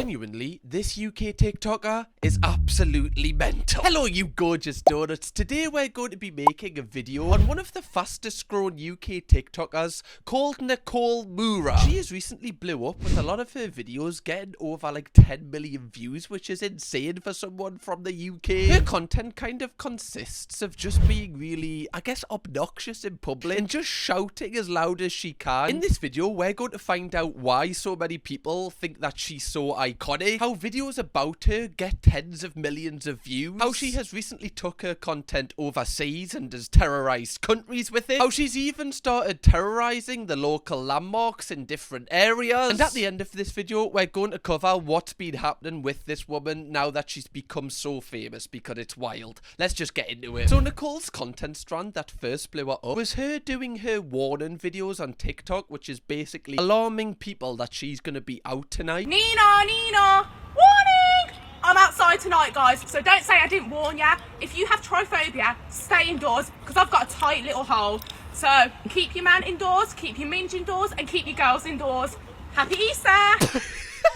Genuinely, this UK TikToker is absolutely mental. Hello, you gorgeous donuts. Today we're going to be making a video on one of the fastest growing UK TikTokers called Nicole Moora. She has recently blew up with a lot of her videos getting over like 10 million views, which is insane for someone from the UK. Her content kind of consists of just being really, I guess, obnoxious in public and just shouting as loud as she can. In this video, we're going to find out why so many people think that she's so iconic, how videos about her get tens of millions of views, how she has recently took her content overseas and has terrorized countries with it, how she's even started terrorizing the local landmarks in different areas. And at the end of this video, we're going to cover what's been happening with this woman now that she's become so famous, because it's wild. Let's just get into it. So Nicole's content strand that first blew her up was her doing her warning videos on TikTok, which is basically alarming people that she's going to be out tonight. Nina, warning! I'm outside tonight, guys, so don't say I didn't warn ya. If you have trypophobia, stay indoors, because I've got a tight little hole. So keep your man indoors, keep your minge indoors, and keep your girls indoors. Happy Easter!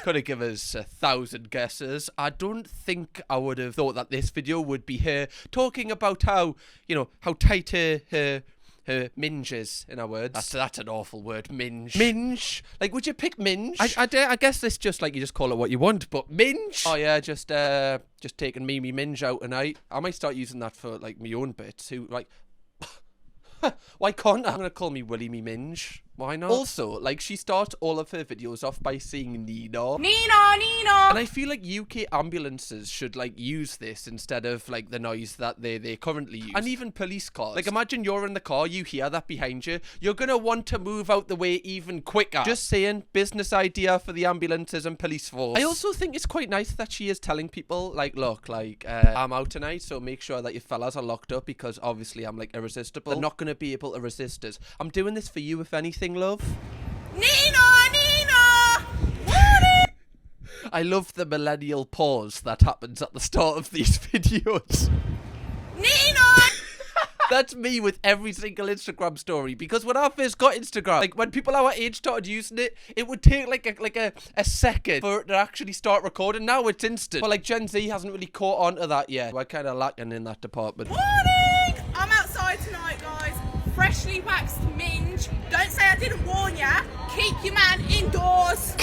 Could have given us 1,000 guesses. I don't think I would have thought that this video would be her talking about how, you know, how tight her minge is, in our words. That's an awful word, minge. Minge? Like, would you pick minge? I guess this just, like, you just call it what you want, but minge? Oh, yeah, just taking me minge out tonight. I might start using that for, like, my own bits. Who, like... Why can't I? I'm gonna call me Willie me minge. Why not? Also, like, she starts all of her videos off by saying Nina. Nina! And I feel like UK ambulances should, like, use this instead of, like, the noise that they currently use. And even police cars. Like, imagine you're in the car, you hear that behind you. You're gonna want to move out the way even quicker. Just saying, business idea for the ambulances and police force. I also think it's quite nice that she is telling people, like, look, like, I'm out tonight, so make sure that your fellas are locked up, because obviously I'm, like, irresistible. They're not gonna be able to resist us. I'm doing this for you, if anything, love. Nina! Warning! I love the millennial pause that happens at the start of these videos. Nina! That's me with every single Instagram story, because when I first got Instagram, like, when people our age started using it, it would take like a second for it to actually start recording. Now it's instant. But like, Gen Z hasn't really caught on to that yet. We're kind of lacking in that department. Warning! I'm outside tonight, guys. Freshly waxed minge. Don't say I didn't warn ya. Keep your man indoors.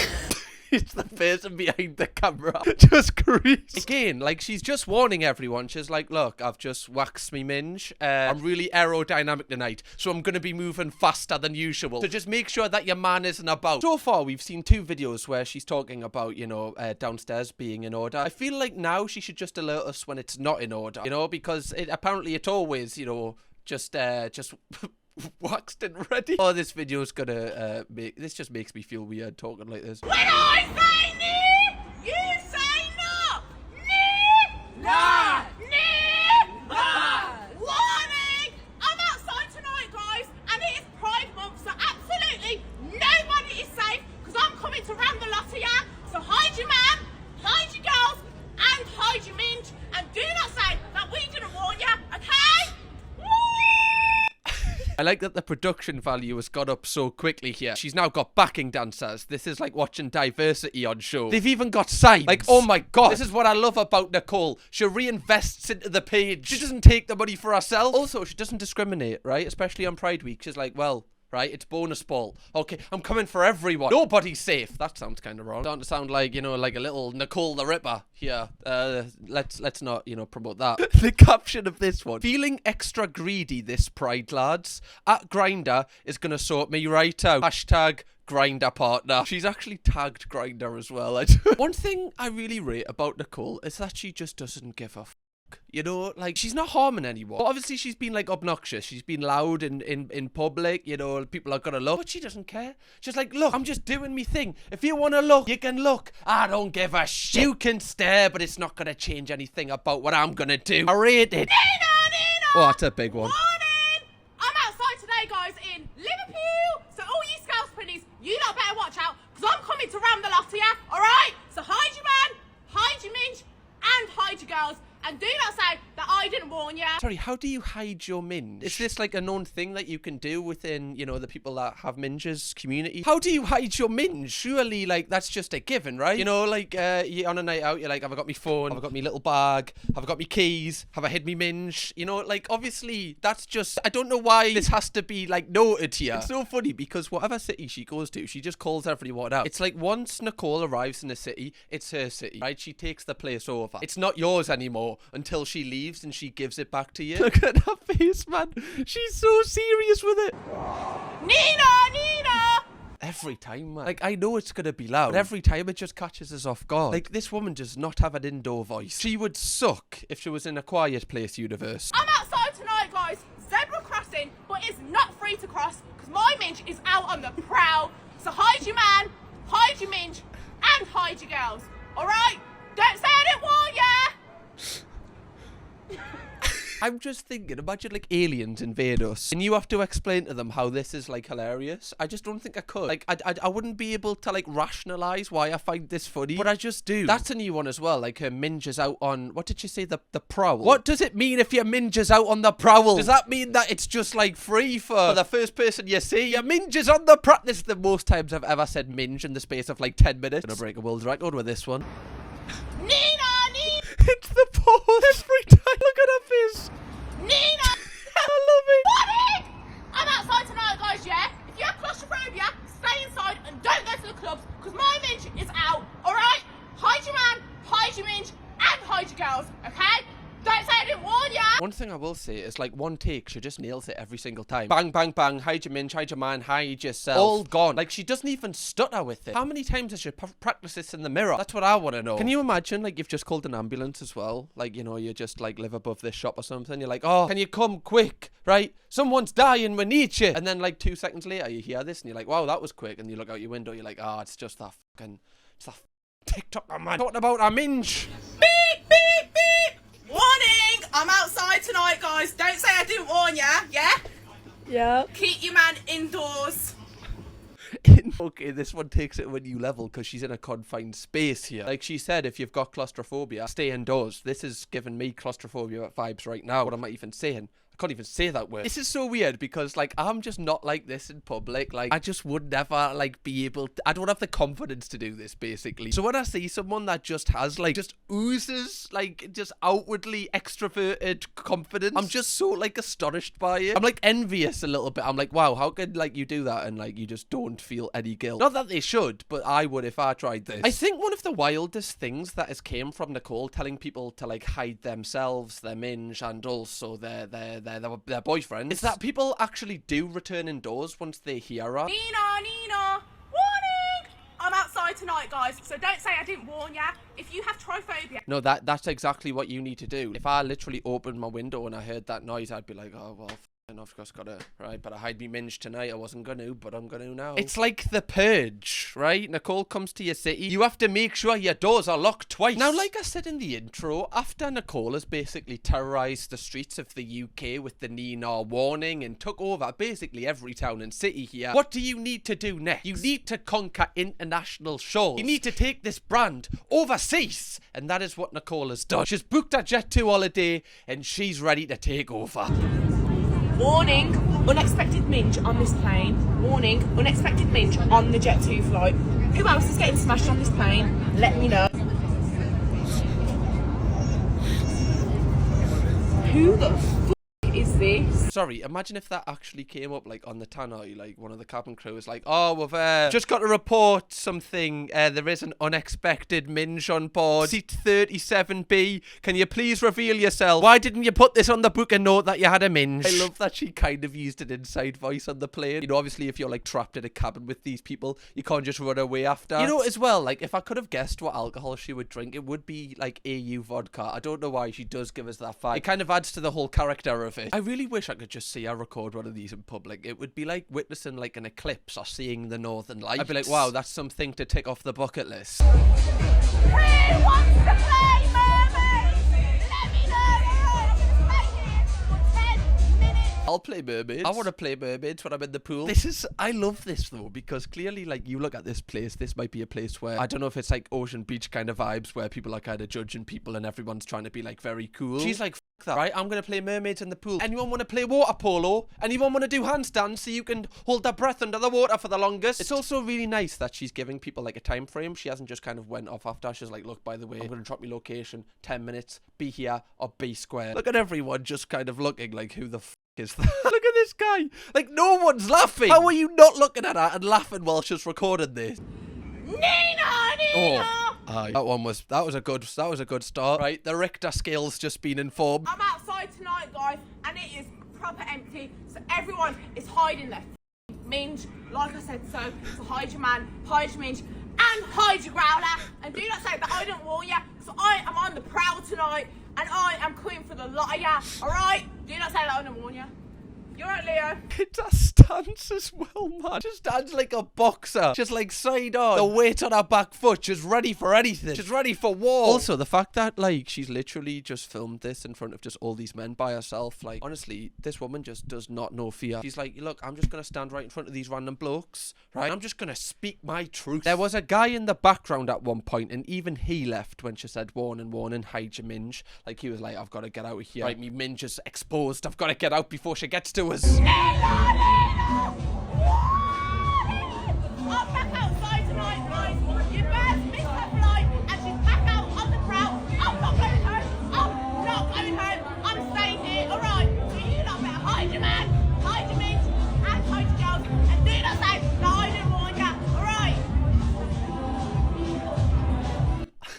It's the person behind the camera. Just creeps. Again, like, she's just warning everyone. She's like, look, I've just waxed me minge. I'm really aerodynamic tonight, so I'm going to be moving faster than usual. So just make sure that your man isn't about. So far, we've seen 2 videos where she's talking about, you know, downstairs being in order. I feel like now she should just alert us when it's not in order, you know, because apparently it's always, you know, just waxed and ready. Oh, this video's gonna this just makes me feel weird talking like this. When I say nee, you say no. Nee, nah, nee, nah. Warning! I'm outside tonight, guys, and it is Pride Month, so absolutely nobody is safe, because I'm coming to ram the lot of ya. So hide your man, hide your girls, and hide your minge, and do not say that we didn't warn ya, okay? I like that the production value has gone up so quickly here. She's now got backing dancers. This is like watching Diversity on show. They've even got signs. Like, oh my god. This is what I love about Nicole. She reinvests into the page. She doesn't take the money for herself. Also, she doesn't discriminate, right? Especially on Pride Week. She's like, well, right, it's bonus ball. Okay, I'm coming for everyone. Nobody's safe. That sounds kind of wrong. Starting to sound like, you know, like a little Nicole the Ripper here. Let's not, you know, promote that. The caption of this one: feeling extra greedy this Pride, lads. At Grindr is gonna sort me right out. Hashtag Grindr partner. She's actually tagged Grindr as well. One thing I really rate about Nicole is that she just doesn't give a you know, like, she's not harming anyone. Obviously, she's been, like, obnoxious. She's been loud in public, you know, people are gonna look. But she doesn't care. She's like, look, I'm just doing me thing. If you want to look, you can look. I don't give a shit. You can stare, but it's not gonna change anything about what I'm gonna do. I rate it. Nina! Oh, that's a big one. Warning! I'm outside today, guys, in Liverpool. So all you scalps pennies, you lot better watch out, because I'm coming to ram the lot of ya, alright? So hide your man, hide your minge, and hide your girls. And do not say that I didn't warn you. Her Sorry, how do you hide your minge? Is this like a known thing that you can do within, you know, the people that have minges community? How do you hide your minge? Surely, like, that's just a given, right? You know, like, you're on a night out, you're like, have I got my phone? Have I got my little bag? Have I got my keys? Have I hid me minge? You know, like, obviously, that's just, I don't know why this has to be, like, noted here. It's so funny because whatever city she goes to, she just calls everyone out. It's like once Nicole arrives in a city, it's her city, right? She takes the place over. It's not yours anymore until she leaves and she gives it back to you. Look at her face, man. She's so serious with it. Nina! Every time, man. Like, I know it's gonna be loud, but every time it just catches us off guard. Like, this woman does not have an indoor voice. She would suck if she was in a quiet place universe. I'm outside tonight, guys. Zebra crossing, but it's not free to cross because my minge is out on the prowl. So hide your man, hide your minge, and hide your girls. Alright? Don't say I didn't warn ya! I'm just thinking, imagine like aliens invade us and you have to explain to them how this is like hilarious. I just don't think I could. Like, I wouldn't be able to like rationalize why I find this funny, but I just do. That's a new one as well. Like her minge is out on, what did you say? The prowl. What does it mean if your minge is out on the prowl? Does that mean that it's just like free for the first person you see? Your minge is on the prowl. This is the most times I've ever said minge in the space of like 10 minutes. Gonna break a world record with this one. Nina! It's the pause every time. Look at her face. Nina! I love it. Buddy! I'm outside tonight, guys, yeah? If you have claustrophobia, stay inside and don't go to the clubs because my minge is out, alright? Hide your man, hide your minge, and hide your girls, okay? Don't say I didn't warn ya! One thing I will say is like one take, she just nails it every single time. Bang, bang, bang, hide your minge, hide your man, hide yourself. All gone. Like she doesn't even stutter with it. How many times has she practiced this in the mirror? That's what I want to know. Can you imagine like you've just called an ambulance as well? Like, you know, you just like live above this shop or something. You're like, oh, can you come quick, right? Someone's dying, we need you. And then like 2 seconds later you hear this and you're like, wow, that was quick. And you look out your window, you're like, oh, it's just that fucking, it's that TikTok man talking about a minge. Beep, beep, beep! Warning! I'm outside tonight, guys. Don't say I didn't warn ya, yeah? Yeah. Keep your man indoors. Okay, this one takes it to a new level because she's in a confined space here. Like she said, if you've got claustrophobia, stay indoors. This is giving me claustrophobia vibes right now. What am I even saying? I can't even say that word. This is so weird because like I'm just not like this in public. Like I just would never like be able to, I don't have the confidence to do this basically. So when I see someone that just has like just oozes like just outwardly extroverted confidence, I'm just so like astonished by it. I'm like envious a little bit. I'm like, wow, how could like you do that and like you just don't feel any guilt? Not that they should, but I would if I tried this. I think one of the wildest things that has came from Nicole telling people to like hide themselves, their minge, and also their boyfriends is that people actually do return indoors once they hear her. Nina! Warning! I'm outside tonight, guys, so don't say I didn't warn ya. If you have tryphobia... No, that's exactly what you need to do. If I literally opened my window and I heard that noise, I'd be like, oh, well, I've just gotta, right, but I hide me minge tonight. I wasn't gonna, but I'm gonna now. It's like the purge, right? Nicole comes to your city. You have to make sure your doors are locked twice. Now, like I said in the intro, after Nicole has basically terrorized the streets of the UK with the Nina warning and took over basically every town and city here, what do you need to do next? You need to conquer international shows. You need to take this brand overseas. And that is what Nicole has done. She's booked a Jet2 holiday and she's ready to take over. Warning, unexpected minge on this plane. Warning, unexpected minge on the Jet2 flight. Who else is getting smashed on this plane? Let me know. Who the f*** is this? Sorry, imagine if that actually came up like on the tannoy, like one of the cabin crew is like, oh, we've just got to report something. There is an unexpected minge on board. Seat 37B. Can you please reveal yourself? Why didn't you put this on the booking note that you had a minge? I love that she kind of used an inside voice on the plane. You know, obviously if you're like trapped in a cabin with these people, you can't just run away after. You know, as well, like if I could have guessed what alcohol she would drink, it would be like AU vodka. I don't know why she does give us that vibe. It kind of adds to the whole character of it. I really wish I could just see her record one of these in public. It would be like witnessing like an eclipse or seeing the northern lights. I'd be like, wow, that's something to tick off the bucket list. Who wants to play mermaid? Let me know. For 10 minutes. I'll play mermaids. I want to play mermaids when I'm in the pool. I love this though, because clearly like you look at this place, this might be a place where, I don't know if it's like Ocean Beach kind of vibes where people are kind of judging people and everyone's trying to be like very cool. She's like that, right? I'm gonna play mermaids in the pool. Anyone want to play water polo? Anyone want to do handstands so you can hold their breath under the water for the longest? It's also really nice that she's giving people like a time frame. She hasn't just kind of went off after. She's like, look, by the way, I'm gonna drop my location, 10 minutes, be here or be square. Look at everyone just kind of looking like, who the f is that? Look at this guy. Like, no one's laughing. How are you not looking at her and laughing while she's recording this? Nina! Oh, aye. That was a good start. Right, the Richter scale's just been informed. I'm outside tonight, guys, and it is proper empty, so everyone is hiding their minge. Like I said, so hide your man, hide your minge, and hide your growler. And do not say that I didn't warn you, because I am on the prowl tonight, and I am coming for the lot of ya. All right? Do not say that I didn't warn you. You're right, Leo. It does stance as well, man. Just stands like a boxer. Just like side on. The weight on her back foot. Just ready for anything. Just ready for war. Also, the fact that, like, she's literally just filmed this in front of just all these men by herself. Like, honestly, this woman just does not know fear. She's like, look, I'm just going to stand right in front of these random blokes, right? I'm just going to speak my truth. There was a guy in the background at one point, and even he left when she said, warning, warning, hide your minge. Like, he was like, I've got to get out of here. Right, me minge is exposed. I've got to get out before she gets to us. I'm back outside tonight, guys. You best miss her flight, and she's back out on the prowl. I'm not going home. I'm not going home. I'm staying here. All right. So you lot better hide your man, hide your minge, and hide your girls, and do not say that I didn't warn ya. All right.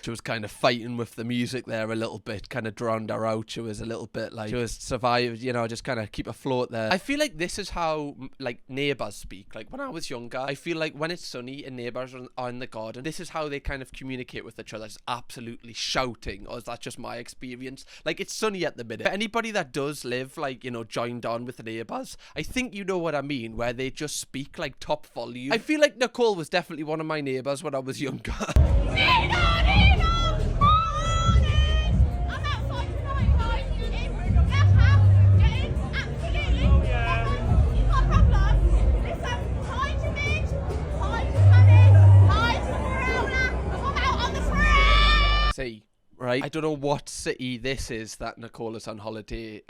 She was kind of fighting with the music there a little bit, kind of drowned her out. She was a little bit like, she was survived, you know, just kind of keep afloat there. I feel like this is how, like, neighbours speak. Like, when I was younger, I feel like when it's sunny and neighbours are in the garden, this is how they kind of communicate with each other, just absolutely shouting. Or is that just my experience? Like, it's sunny at the minute. For anybody that does live, like, you know, joined on with the neighbours, I think you know what I mean, where they just speak, like, top volume. I feel like Nicole was definitely one of my neighbours when I was younger. Nina! I'm outside tonight, guys. It's getting absolutely You've got a problem. Listen, hide your minge, hide your money, hide your growler. Come out on the prowl. See, right? I don't know what city this is that Nicole is on holiday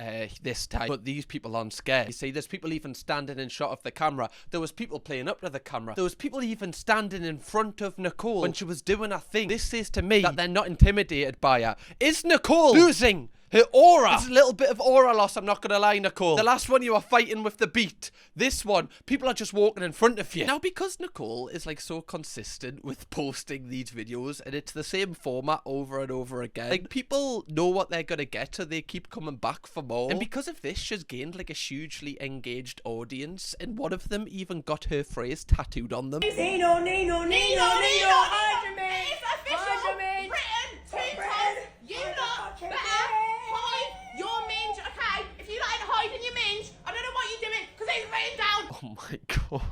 this time, but these people aren't scared. You see, there's people even standing in shot of the camera. There was people playing up to the camera. There was people even standing in front of Nicole when she was doing her thing. This says to me that they're not intimidated by her. Is Nicole losing her aura? It's a little bit of aura loss, I'm not gonna lie, Nicole. The last one you were fighting with the beat. This one, people are just walking in front of you. Now, because Nicole is like so consistent with posting these videos, and it's the same format over and over again, like, people know what they're gonna get, so they keep coming back for more. And because of this, she's gained like a hugely engaged audience, and one of them even got her phrase tattooed on them. Nino, hide your minge. It's official. Britain, 2 times. You lot better hide your minge, okay? If you like hiding your minge, I don't know what you're doing, because it's written down. Oh my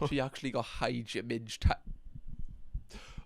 god. She actually got hide your minge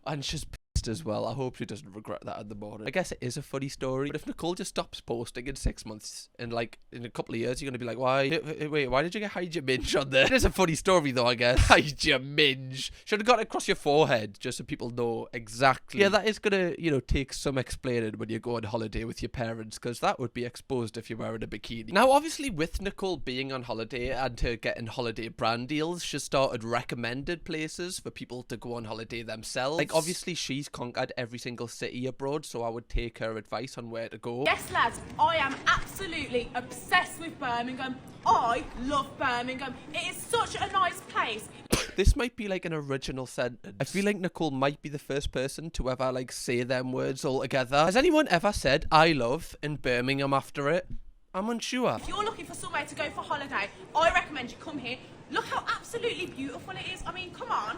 and she's pissed as well. I hope she doesn't regret that in the morning. I guess it is a funny story, but if Nicole just stops posting in 6 months, and like in a couple of years, you're gonna be like, wait, why did you get hide your minge on there? It is a funny story though, I guess. Hide your minge. Should have got it across your forehead, just so people know exactly. Yeah, that is gonna, you know, take some explaining when you go on holiday with your parents, because that would be exposed if you're wearing a bikini. Now, obviously, with Nicole being on holiday and her getting holiday brand deals, she started recommended places for people to go on holiday themselves. Like, obviously, she's conquered every single city abroad, so I would take her advice on where to go. Yes, lads, I am absolutely obsessed with Birmingham. I love Birmingham. It is such a nice place. This might be like an original sentence. I feel like Nicole might be the first person to ever like say them words all together. Has anyone ever said I love in Birmingham after it? I'm unsure. If you're looking for somewhere to go for holiday, I recommend you come here. Look how absolutely beautiful it is. I mean, come on.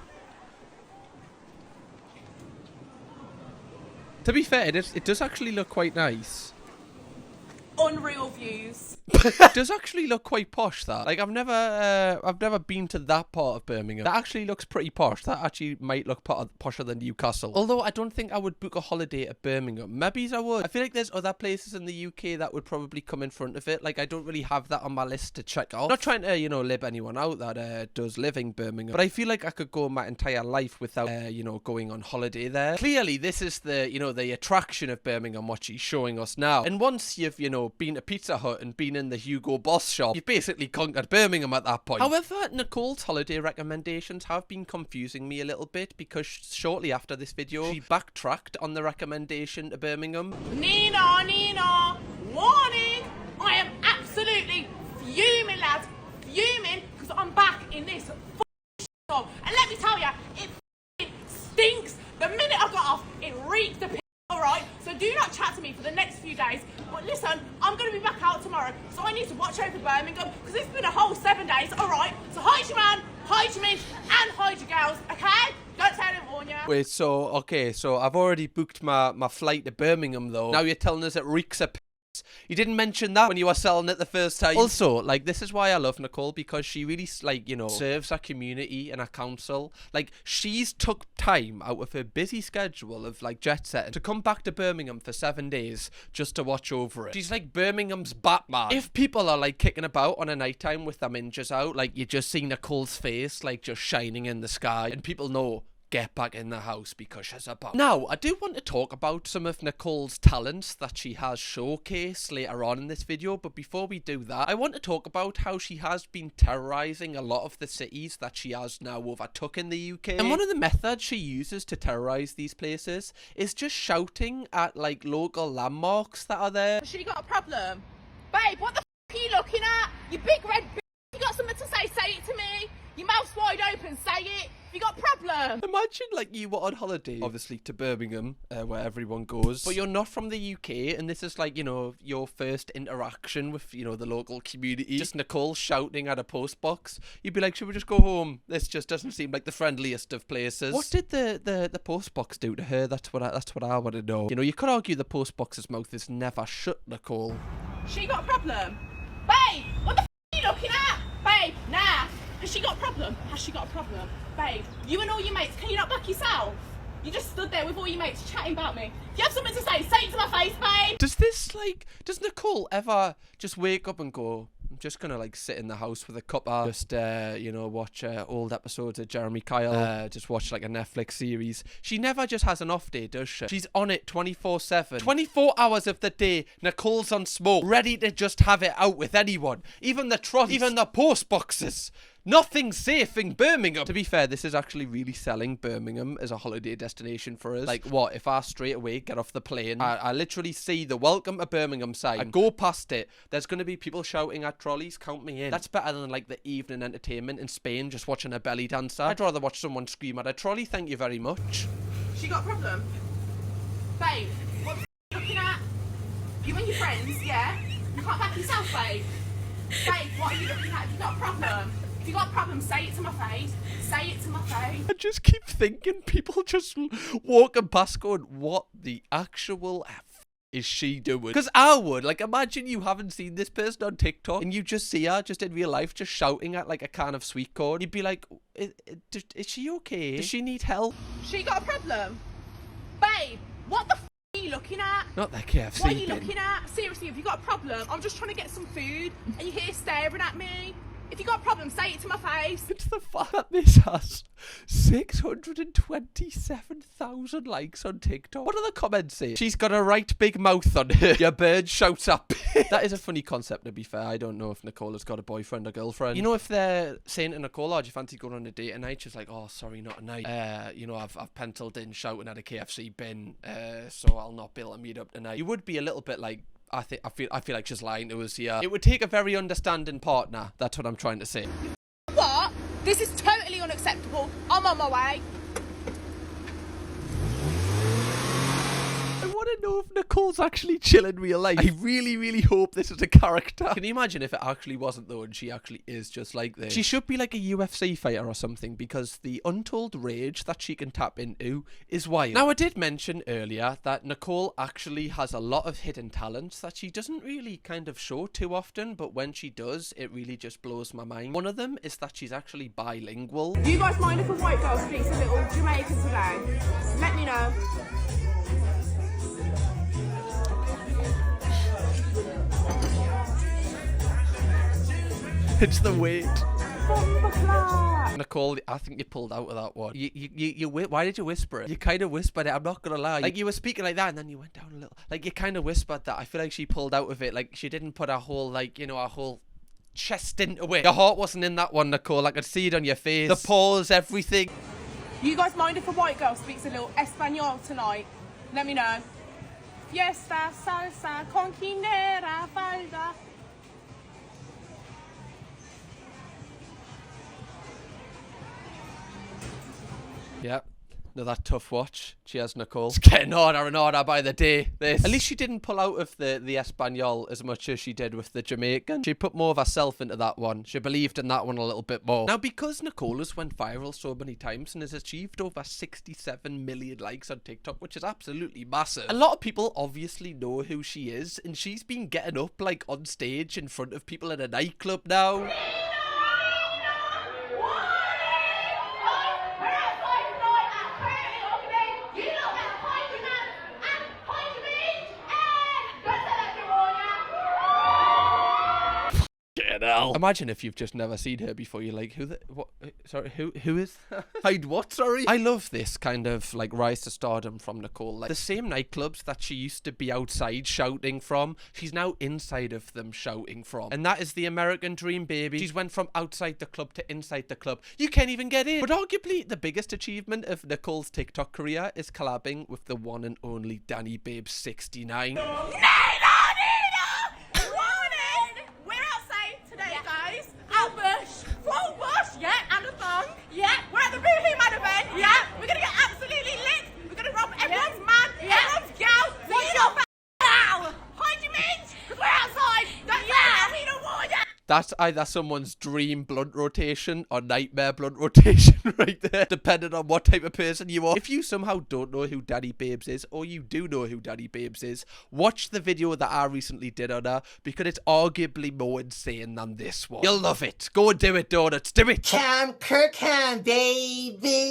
To be fair, it does actually look quite nice. Unreal views. It does actually look quite posh, that. Like, I've never been to that part of Birmingham. That actually looks pretty posh. That actually might look posher than Newcastle. Although I don't think I would book a holiday at Birmingham. Maybe I would. I feel like there's other places in the UK that would probably come in front of it. Like, I don't really have that on my list to check out. Not trying to, you know, lib anyone out that does live in Birmingham. But I feel like I could go my entire life without, you know, going on holiday there. Clearly, this is the, you know, the attraction of Birmingham, what she's showing us now. And once you've, you know, know, been to Pizza Hut and been in the Hugo Boss shop, you've basically conquered Birmingham at that point. However, Nicole's holiday recommendations have been confusing me a little bit because shortly after this video, she backtracked on the recommendation to Birmingham. Nina, warning! I am absolutely fuming, lads. Fuming, because I'm back in this job. And let me tell you, it stinks. The minute I got off, it reeked the piss, alright? So do not chat to me for the next few days. But listen, I'm going to be back out tomorrow, so I need to watch over Birmingham, because it's been a whole 7 days, alright? So hide your man, hide your mish, and hide your girls, okay? Don't say I didn't warn you. Wait, so I've already booked my flight to Birmingham though. Now you're telling us it reeks of piss. You didn't mention that when you were selling it the first time. Also, like, this is why I love Nicole, because she really, like, you know, serves our community and our council. Like, she's took time out of her busy schedule of, like, jet setting to come back to Birmingham for 7 days just to watch over it. She's like Birmingham's Batman. If people are, like, kicking about on a night time with their ninjas out, like, you just see Nicole's face, like, just shining in the sky, and people know, get back in the house because she's about. Now, I do want to talk about some of Nicole's talents that she has showcased later on in this video, but before we do that, I want to talk about how she has been terrorising a lot of the cities that she has now overtook in the UK. And one of the methods she uses to terrorise these places is just shouting at, like, local landmarks that are there. She got a problem? Babe, what the f*** are you looking at? You big red b****. You got something to say it to me. Your mouth's wide open, say it. You got a problem? Imagine, like, you were on holiday, obviously, to Birmingham, where everyone goes, but you're not from the UK, and this is, like, you know, your first interaction with, you know, the local community. Just Nicole shouting at a post box. You'd be like, should we just go home? This just doesn't seem like the friendliest of places. What did the post box do to her? That's what I want to know. You know, you could argue the post box's mouth is never shut, Nicole. She got a problem? Babe, what the f*** are you looking at? Babe, nah. Has she got a problem? Has she got a problem? Babe, you and all your mates, can you not back yourself? You just stood there with all your mates chatting about me. If you have something to say it to my face, babe. Does Nicole ever just wake up and go, I'm just gonna, like, sit in the house with a cuppa, just, you know, watch old episodes of Jeremy Kyle, just watch, like, a Netflix series. She never just has an off day, does she? She's on it 24/7. 24 hours of the day, Nicole's on smoke, ready to just have it out with anyone. Even the trolleys, even the post boxes. Nothing's safe in Birmingham. To be fair, this is actually really selling Birmingham as a holiday destination for us. Like, what, if I straight away get off the plane, I literally see the welcome to Birmingham sign, I go past it, there's going to be people shouting at trolleys, count me in. That's better than, like, the evening entertainment in Spain, just watching a belly dancer. I'd rather watch someone scream at a trolley, thank you very much. She got a problem? Babe, what the f*** are you looking at? You and your friends, yeah? You can't back yourself, babe. Babe, what are you looking at? Have you got a problem? If you got a problem, say it to my face. Say it to my face. I just keep thinking people just walking past going, what the actual F is she doing? Because I would, like, imagine you haven't seen this person on TikTok and you just see her just in real life just shouting at, like, a can of sweet corn. You'd be like, is she okay? Does she need help? She got a problem? Babe, what the f*** are you looking at? Not that KFC What are you bin. looking at? Seriously, have you got a problem? I'm just trying to get some food and you're here staring at me. If you got a problem, say it to my face. It's the fact that this has 627,000 likes on TikTok. What do the comments say? She's got a right big mouth on her. Your bird shouts up. That is a funny concept, to be fair. I don't know if Nicole has got a boyfriend or girlfriend. You know, if they're saying to Nicole, oh, do you fancy going on a date tonight? She's like, oh, sorry, not tonight. You know, I've penciled in shouting at a KFC bin, so I'll not be able to meet up tonight. You would be a little bit like, I feel like she's lying to us here. It would take a very understanding partner. That's what I'm trying to say. What? This is totally unacceptable. I'm on my way. I want to know if Nicole's actually chill in real life. I really, really hope this is a character. Can you imagine if it actually wasn't, though, and she actually is just like this? She should be like a UFC fighter or something, because the untold rage that she can tap into is wild. Now, I did mention earlier that Nicole actually has a lot of hidden talents that she doesn't really kind of show too often, but when she does, it really just blows my mind. One of them is that she's actually bilingual. Do you guys mind if a white girl speaks a little Jamaican today? Let me know. It's the weight. Nicole, I think you pulled out of that one. Why did you whisper it? You kind of whispered it, I'm not gonna lie. Like, you were speaking like that, and then you went down a little. Like, you kind of whispered that. I feel like she pulled out of it. Like, she didn't put a whole, like, you know, a whole chest into it. Your heart wasn't in that one, Nicole. I could see it on your face. The pause, everything. You guys mind if a white girl speaks a little Espanol tonight? Let me know. Fiesta, salsa, conquinera, falda. Yep. Another tough watch. Cheers, Nicole. It's getting harder and harder by the day, this. At least she didn't pull out of the Espanol as much as she did with the Jamaican. She put more of herself into that one. She believed in that one a little bit more. Now, because Nicole has went viral so many times and has achieved over 67 million likes on TikTok, which is absolutely massive, a lot of people obviously know who she is, and she's been getting up, like, on stage in front of people in a nightclub now. Imagine if you've just never seen her before. You're like, who is hide what? Sorry. I love this kind of like rise to stardom from Nicole. Like, the same nightclubs that she used to be outside shouting from, she's now inside of them shouting from. And that is the American dream, baby. She's went from outside the club to inside the club. You can't even get in. But arguably the biggest achievement of Nicole's TikTok career is collabing with the one and only Danny Babe 69. That's either someone's dream blunt rotation or nightmare blunt rotation right there, depending on what type of person you are. If you somehow don't know who Danny Babes is, or you do know who Danny Babes is, watch the video that I recently did on her, because it's arguably more insane than this one. You'll love it. Go and do it, donuts. Do it. Kirkham, baby.